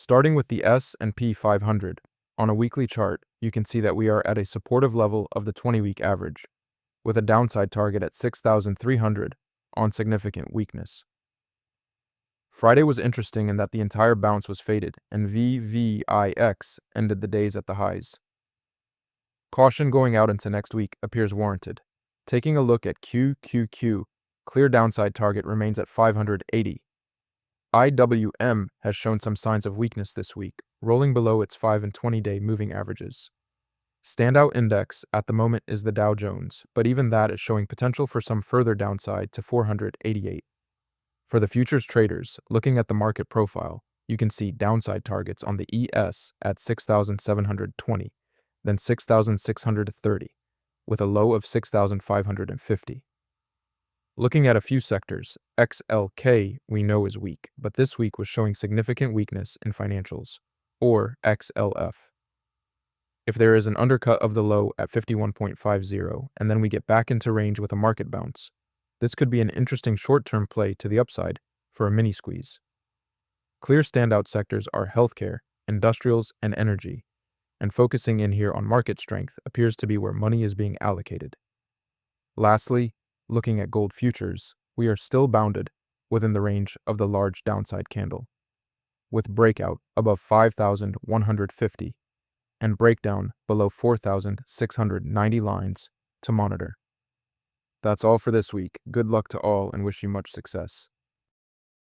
Starting with the S&P 500, on a weekly chart, you can see that we are at a supportive level of the 20-week average, with a downside target at 6,300 on significant weakness. Friday was interesting in that the entire bounce was faded, and VVIX ended the days at the highs. Caution going out into next week appears warranted. Taking a look at QQQ, clear downside target remains at 580. IWM has shown some signs of weakness this week, rolling below its 5 and 20-day moving averages. Standout index at the moment is the Dow Jones, but even that is showing potential for some further downside to 488. For the futures traders, looking at the market profile, you can see downside targets on the ES at 6,720, then 6,630, with a low of 6,550. Looking at a few sectors, XLK we know is weak, but this week was showing significant weakness in financials, or XLF. If there is an undercut of the low at 51.50 and then we get back into range with a market bounce, this could be an interesting short-term play to the upside for a mini squeeze. Clear standout sectors are healthcare, industrials, and energy, and focusing in here on market strength appears to be where money is being allocated. Lastly, looking at gold futures, we are still bounded within the range of the large downside candle, with breakout above 5,150 and breakdown below 4,690 lines to monitor. That's all for this week. Good luck to all and wish you much success.